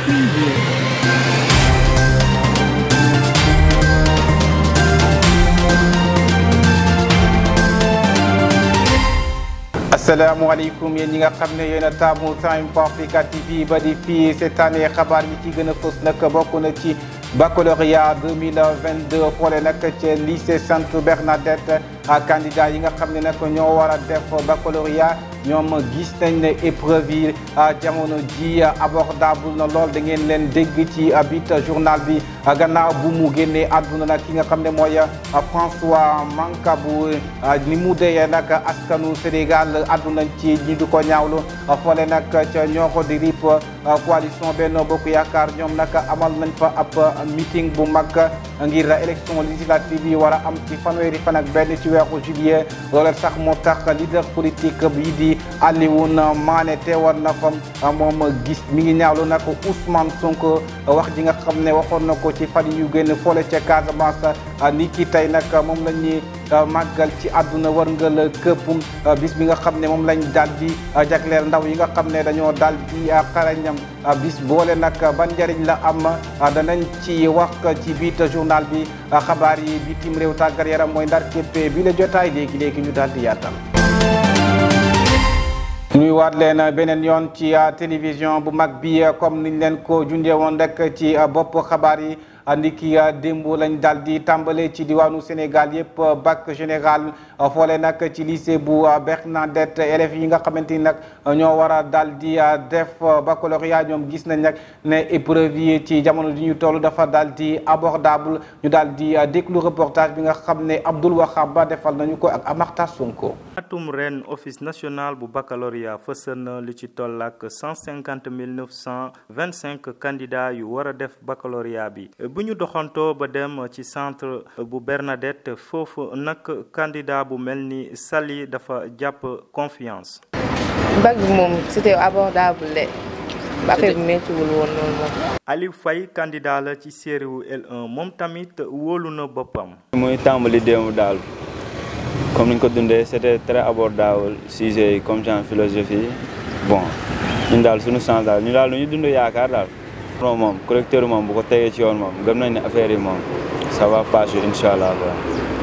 Preview. asalaamaaleykum yéen ñi nga xam ne yéen a taamu Time for Africa TV ba di fii cette année xabaar yi ci gën a fës nag bokk na ci baccalauréat 2022 foole nag ci lycée Sainte Bernadette candidat yi nga xam ne nag ñoo war a def baccalauréat ñoom gis nañ ne épreuve yi jamono ji abordable na lool da ngeen leen dégg ci bit journal bi gannaaw bu mu génnee àdduna nag ki nga xam ne mooy François Mancabou ni mu deyee nag askanu Sénégal àdduna ci ñi du ko ñaawlu foole nag ca ñoo di rip coalition Benno Bokk Yaakaar ñoom nag amal nañ fa ab meeting bu mag ngir élection législative yi war a am ci fanweeri fan ak benn ci weeru juillet loolu sax moo tax leader politique bii di Alioune Mané teewoon na fa moom gis mi ngi ñaawlu nag Ousmane Sonko wax ji nga xam ne waxoon na ko ci fan yu génn foole ca Casamance ni ki tey nag moom la ñuy màggal ci àdduna wërngal këpp bis bi nga xam ne moom lañ daal di jagleel ndaw yi nga xam ne dañoo daal di xarañam bis boole nag ban njëriñ la am danañ ci wax ci biit journal bi xabaar yi bitim réew tàggat yaram mooy ndar képpe bi la jotaay léegi ñu daal di yaatal. ñuy waat leen beneen yoon ci télévision bu mag bi comme niñ leen ko junjee woon rek ci bopp xabaar yi ndiki démb lañ daal di tàmbale ci diwaanu Sénégal yëpp bac général foole nag ci lycée bu Bernadette élèves yi nga xamante ni nag ñoo war a daal di def baccalauréat ñoom gis nañ nag ne épreuve yi ci jamono ji ñu toll dafa daal di abordable ñu daal di déglu reportage bi nga xam ne Abdoul Wahab Ba defal nañu ko ak Amarta Sonko. atum ren office national bu baccalauréat fësal na lu ci toll ak 150 925 candidats yu war a def baccalauréat bi. bu ñu doxantoo ba dem ci centre bu Bernadette foofu nag candidat bu mel ni Sali dafa jàpp confiance. bac bi moom c'était abordable de affaire bi méttiwul woon noonu moom. Aliou Faye candidat la ci série wu L1 moom tamit wóolu na boppam. muy tàmbali démb daal comme ni ñu ko dundee c'était très abordable sujet yi comme genre philosophie bon ñun daal suñu chance daal ñu daal lu ñu dund yaakaar daal. non moom correcteur moom bu ko tegee ci yoon moom gëm nañ ne affaire yi moom ça va passer incha allah.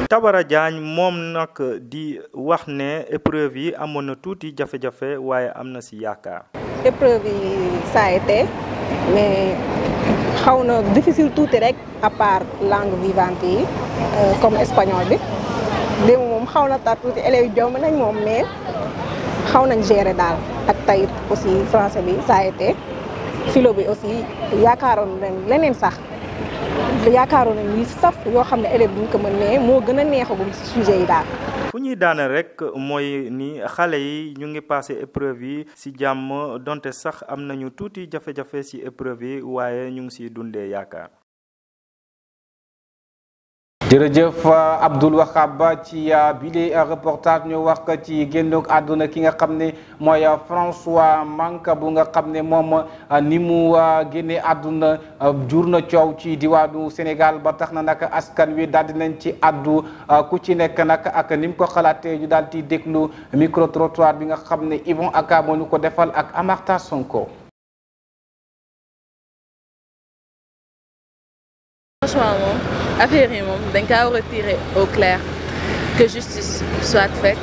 Tabara Diagne moom nag di wax ne épreuve yi amoon na tuuti jafe-jafe waaye am na si yaakaar. épreuve yi ça a été mais xaw na difficile tuuti rek à part langue vivante yi comme espagnol bi démb moom xaw na tar tuuti élèves yi jomb nañ moom mais xaw nañ gérer daal ak tey aussi français bi ça a été. philo bi aussi yaakaaroon nañ leneen sax yaakaaroon nañ li saf yoo xam ne élève buñ ko mën mais moo gën a neexagum ci sujet yi daal. fu ñuy daane rek mooy ni xale yi ñu ngi passé épreuve yi ci jàmm donte sax am nañu tuuti jafe-jafe ci épreuve yi waaye ñu ngi ciy dundee yaakaar. jërëjëf Abdoul Wahab Ba ci bile reportage ñu wax ci génnuk àdduna ki nga xam ne mooy François Mancabou nga xam ne moom ni mu génne àdduna jur na coow ci diwaanu Sénégal ba tax na nag askan wi daal di nañ ci àddu ku ci nekk nag ak ni mu ko xalaatee ñu daal di déglu micro trottoir bi nga xam ne Yvon Aka moo ñu ko defal ak Amarta Sonko. Franchement moom affaire yi moom dañ kaa war a tirer au clair que justice soit faite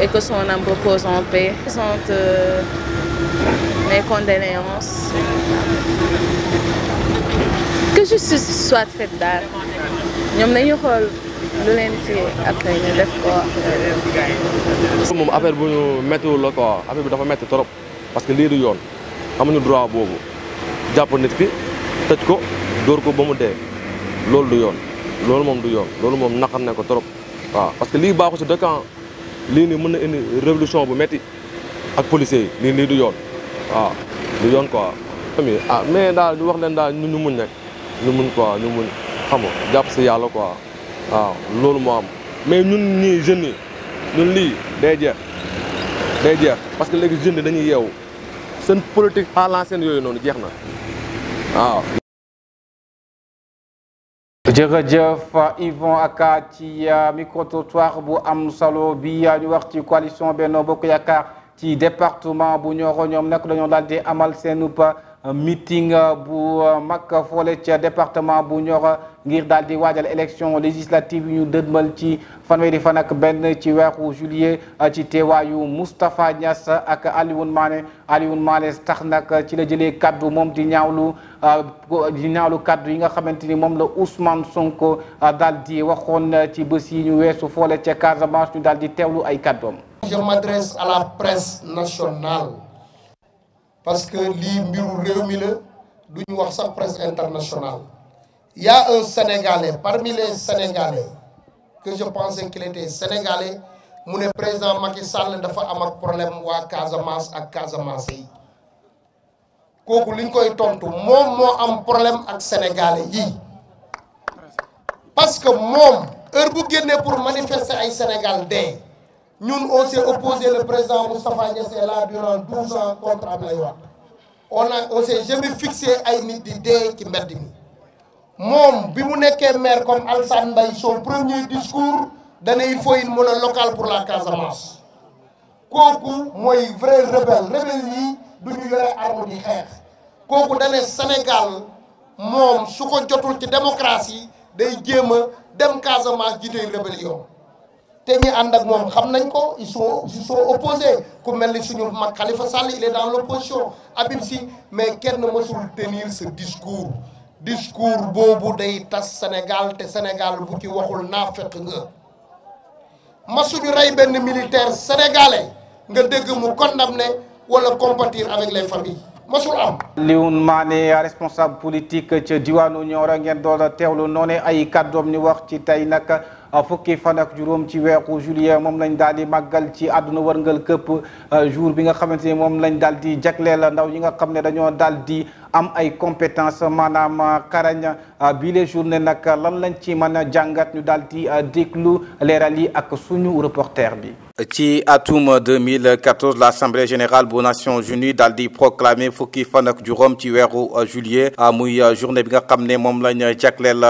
et que son âme repose en paix. Je présente mes condoléances. Que justice soit faite daal ñoom nañu xool lu leen ci après ñu def ko. moom affaire bu ñu méttiwul la quoi affaire bi dafa métti trop parce que lii du yoon amuñu droit boobu jàpp nit ki tëj ko dóor ko ba mu dee. loolu du yoon loolu moom du yoon loolu moom naqar ne ko trop waaw parce que lii baaxu si dëkk lii nii mën na indi révolution bu métti ak policiers yi lii du yoon waaw du yoon quoi. ah mais daal ñu wax leen daal ñu muñ rek ñu muñ quoi ñu muñ xam nga jàpp si yàlla quoi waaw loolu moo am mais ñun ñii jeunes yi ñun lii day jeex parce que léegi jeunes yi dañuy yeewu seen politique à l'ancienne yooyu noonu jeex na waaw. jërëjëf Yvon Aka ci micro-trottoir bu am solo bi ñu wax ci coalition Benno Bokk Yaakaar ci département bu Nioro ñoom nag dañoo daal di amal seenub meeting bu mag foole ca département bu Nioro ngir daal di waajal élection législative yu ñu dëdmal ci fanweeri fan ak benn ci weeru juillet ci teewaayu Moustapha Niass ak Alioune Mané tax nag ci la jëlee kaddu moom di ñaawlu kaddu yi nga xamante ni moom la Ousmane Sonko daal di waxoon ci bés yi ñu weesu foole ca Casamance ñu daal di teewlu ay kaddoom. Je m'adresse à la presse nationale parce que lii mbiru réew mi la duñu wax sax presse internationale. Il y a un Sénégalais parmi les Sénégalais que je pensais qu'il était sénégalais mu ne président Macky Sall dafa am ak problème waa Casamance ak Casamance yi kooku liñ koy tontu moom moo am problème ak sénégalais yi parce que moom heure bu génnee pour manifester ay Sénégal dee ñun on s'est opposé, le président Moustapha Niasse est là durant 12 ans contre Ablaye Wade on s'est jamais fixé ay nit di dee ci mbedd mi moom bi mu nekkee maire comme Alassane Mbaye son premier discours dana il faut une monnaie locale pour la Casamance kooku mooy vrai rebelle yi du ñu yore arme di xeex kooku dane Sénégal moom su ko jotul ci démocratie day jéem a dem Casamance jiite rébellion te ñi ànd ak moom xam nañ ko ils sont opposés ku mel ni suñu mag Khalifa Sall il est dans l'opposition Habib Sy mais kenn mësul tenir ce discours boobu day tas Sénégal te Sénégal bu ci waxul naa fekk nga masuñu rey benn militaire sénégalais nga dégg mu condamné wala compatir avec les familles masul am. Alioune Mané responsable politique ca diwaanu Nioro ngeen doon teewlu noonu ay kàddoom ni wax ci tey nag fukki fan ak juróom ci weeru juillet moom lañ daal di màggal ci àdduna wërngal këpp jour bi nga xamante ni moom lañ daal di jagleel ndaw yi nga xam ne dañoo daal di am ay compétence maanaam karañ bii les journée nag lan lañ ci mën a jàngat ñu daal di déglu leeral yi ak suñu reporter bi. ci atum 2014 l'Assemblée générale bu Nations Unies daal di proclamer fukki fan ak juróom ci weeru juillet muy journée bi nga xam ne moom lañ jagleel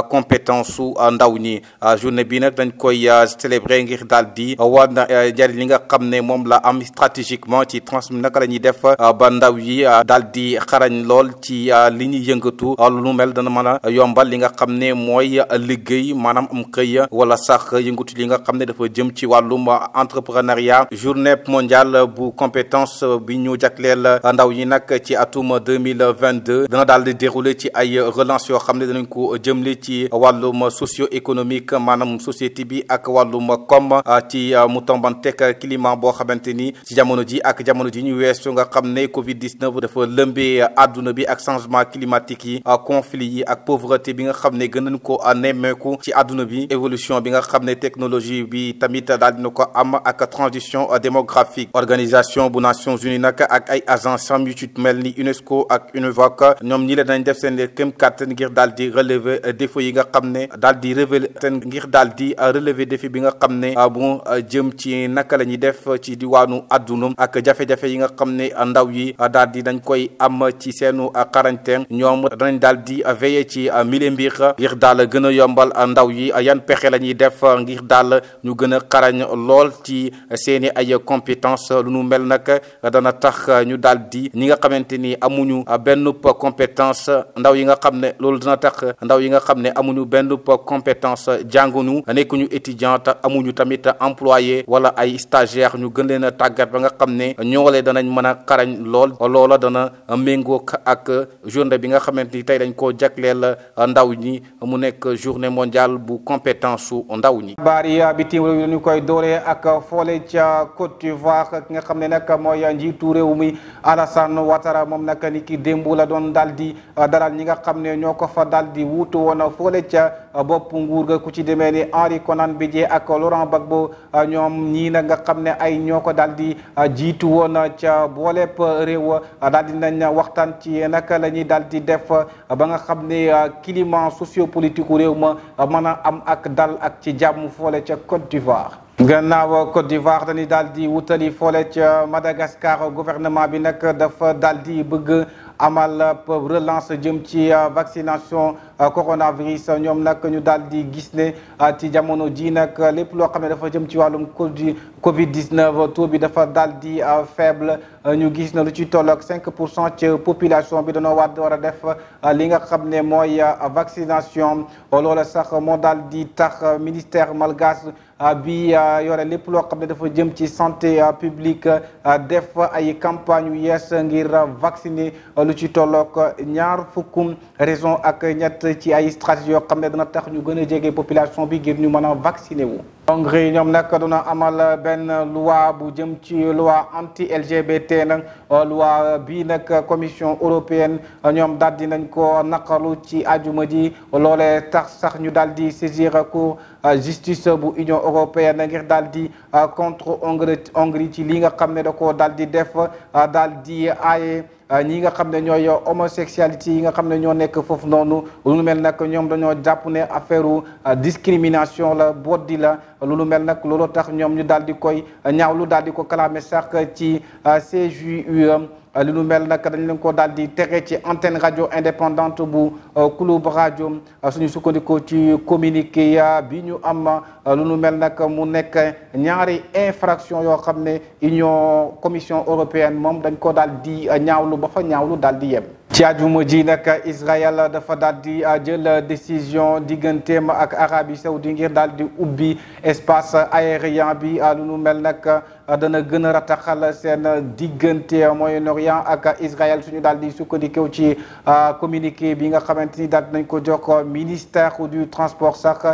compétence su ndaw ñi journée bi nag dañ koy célébrer ngir daal di wan njëriñ li nga xam ne moom la am stratégiquement ci naka la ñuy def ba ndaw yi daal di xarañ lool ci li ñuy yëngatu lu mel dana mën a yombal li nga xam ne mooy liggéey maanaam am xëy wala sax yëngatu li nga xam ne dafa jëm ci wàllum entrepreneuriat. Journée mondiale bu compétence bi ñu jagleel ndaw yi nag ci atum 2022 dana daal di dérouler ci ay relance yoo xam ne danañ ko jëmle ci wàllum socio-économique maanaam société bi ak wàllum koom ci mu tombanteeg climat boo xamante ni ci jamono ji ñu weesu nga xam ne Covid-19 dafa lëmbee àdduna bi ak changement climatique yi conflit yi ak pauvreté bi nga xam ne gën nañ ko nemmeeku ci àdduna bi évolution bi nga xam ne technologie bi tamit daal dina ko am ak transition démographique. Organisation bu Nations Unies nag ak ay agence yu ci mel ni UNESCO ak UNEVOC ñoom ñi leen dañ def seen kéem kàttan ngir daal di relever défis yi nga xam ne daal di relever défi bi nga xam ne bu jëm ci naka la ñuy def ci diwaanu àdduna ak jafe-jafe yi nga xam ne ndaw yi daal di dañ koy am ci seenu xarañte ñoom danañ daal di veiller ci mille mbir ngir daal gën a yombal ndaw yi yan pexe la ñuy def ngir daal ñu gën a xarañ lool ci seeni ay compétence lu nu mel nag dana tax ñu daal di ñi nga xamante ni amuñu benn compétence ndaw yi nga xam ne loolu dana tax ndaw yi nga xam ne amuñu benn compétence jànguñu nekkuñu étudiant amuñu tamit employé wala ay stagiaire ñu gën leen a tàggat ba nga xam ne ñoolee danañ mën a xarañ lool loola dana méngoog ak journée bi nga xamante ni tey dañ koo jagleel ndaw ñi mu nekk journée mondiale bu compétence su ndaw ñi. bari bitim réew ñu koy dooree ak foole ca Côte d'Ivoire ki nga xam ne nag mooy njiitu réew mi Alassane Ouattara moom nag ni ki démb la doon daal di dalal ñi nga xam ne ñoo ko fa daal di wuutu woon foole ca bopp nguur ga ku ci demee ni Henri Konan Bédié ak Laurent Gbagbo ñoom ñii nag nga xam ne ay ñoo ko daal di jiitu woon ca boolepp réew daal di nañ waxtaan ci naka la ñuy daal di def ba nga xam ne climat sociopolitique réew ma mën a am ak dal ak ci jàmm foole ca Côte d'Ivoire. gannaaw Côte d'Ivoire dañuy daal di wutali foole ca Madagascar gouvernement bi nag dafa daal di bëgg amal relance jëm ci vaccination coronavirus ñoom nag ñu daal di gis ne ci jamono ji nag lépp loo xam ne dafa jëm ci wàllum Covid-19 taux bi dafa daal di faible ñu gis na lu ci toll ak 5% ci population bi dañoo war a def li nga xam ne mooy vaccination loola sax moo daal di tax ministère malgache bi yore lépp loo xam ne dafa jëm ci santé publique def ay campagne yu yees ngir vacciner lu ci tollook 20 raison ak ñett ci ay stratégie yoo xam ne dana tax ñu gën a jege population bi ngir ñu mën a vacciner wu. Hongrie ñoom nag duna amal benn loi bu jëm ci loi anti LGBT nag loi bii nag commission européenne ñoom daal di nañ ko naqaru ci ajuma ji loolee tax sax ñu daal di saisir cour justice bu union européenne ngir daal di contre Hongrie ci li nga xam ne da ko daal di def daal di aaye ñi nga xam ne ñooy homosexualité yi nga xam ne ñoo nekk foofu noonu lu mel nag ñoom dañoo jàpp ne affaire discrimination la boddi la lu mel nag loolu tax ñoom ñu daal di koy ñaawlu daal di ko clamé sax ci CJUE li nu mel nag dañ leen ko daal di tere ci antenne rajo indépendante bu Club Radio suñu sukkandikoo ci communiqué bi ñu am lu nu mel nag mu nekk ñaari infraction yoo xam ne commission européenne moom dañ ko daal di ñaawlu ba fa ñaawlu daal di yem. ci àjjuma ji nag Israël dafa daal di jël décision digganteem ak Arabie Saoudite ngir daal di ubbi espace aérien bi lu nu mel nag dana gën a rataxal seen diggante Moyen-Orient ak Israël suñu daal di sukkandikoo ci communiqué bi nga xamante ni daal nañ ko jox ministère du transport sax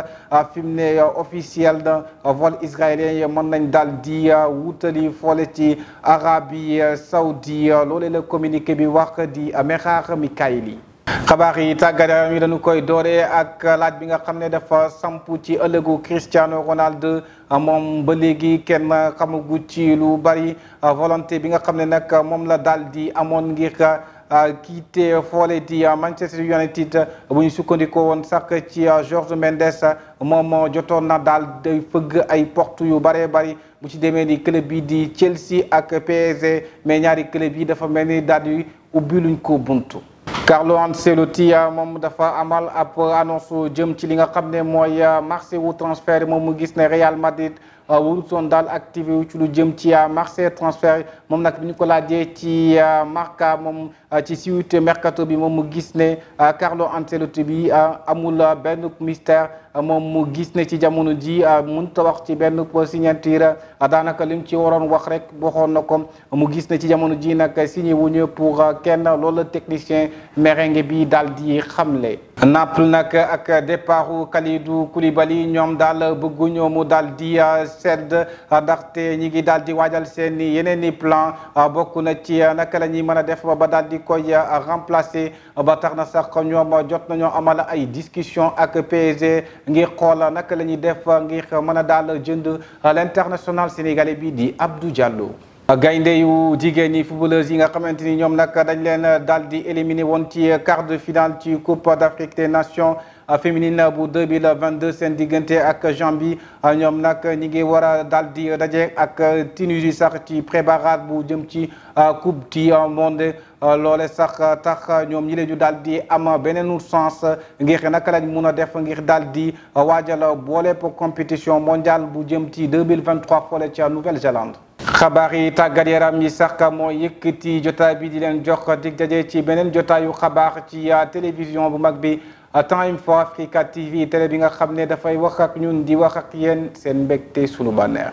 fi mu ne officiel na vol israélien yi mën nañ daal di wutali foole ci Arabie Saoudite loolee la communiqué bi wax di Mikaïli. xabaar yi tàggat yaram yi dañu koy dooree ak laaj bi nga xam ne dafa samp ci ëllëgu Cristiano Ronaldo moom ba léegi kenn xamagu ci lu bari volonté bi nga xam ne nag moom la daal di amoon ngir kiite foole di Manchester United bu ñu sukkandikoo woon sax ci Jorge Mendes moom jotoon na daal day fëgg ay porte yu baree bari bu ci demee ni club bi di Chelsea ak PSG mais ñaari club yi dafa mel ni daal di ubbi luñ ko buntu. Carlo Ancelotti moom dafa amal ab annonce jëm ci li nga xam ne mooy marché wu transfert moom mu gis ne Real Madrid warutoon daal activé wu ci lu jëm ci marché transfert moom nag bi ñu ko laajee ci Marca moom ci suite mercato bi moom mu gis ne Carlo Ancelotti bi amul benn mystère moom mu gis ne ci jamono ji mënut a wax ci benn signature daanaka li mu ci waroon wax rek waxoon na ko mu gis ne ci jamono ji nag signé wuñu pour kenn loolu technicien merengue bi daal di xamle. Naples nag ak départu Kalidou Koulibaly ñoom daal bëgguñoo mu daal di sedd ndaxte ñi ngi daal di waajal seen yeneen i plan bokk na ci naka la ñuy mën a def ba daal di koy remplacer ba tax na sax ñoom jot nañoo amal ay discussion ak PSG ngir xool naka la ñuy def ngir mën a daal jënd l'international sénégalais bi di Abdou Diallo. gaynde yu jigéen ñi footballeurs yi nga xamante ni ñoom nag dañ leen daal di éliminé woon ci quart de finale ci Coupe d'Afrique des Nations féminine bu 2022 seen diggante ak Gambie ñoom nag ñi ngi war a daal di daje ak Tunisie sax ci pré-barrage bu jëm ci coupe du monde loole sax tax ñoom ñi leen ñu daal di am beneen chance ngir naka lañ mun a def ngir daal di waajal boole pour compétition mondiale bu jëm ci 2023 foole ca Nouvelle-Zélande. xabaar yi tàggat yaram yi sax moo yëkkati jotaay bi di leen jox dig daje ci beneen jotaayu xabaar ci télévision bu mag bi Time for Africa TV télé bi nga xam ne dafay wax ak ñun di wax ak yéen seen mbégte sunu bànneex.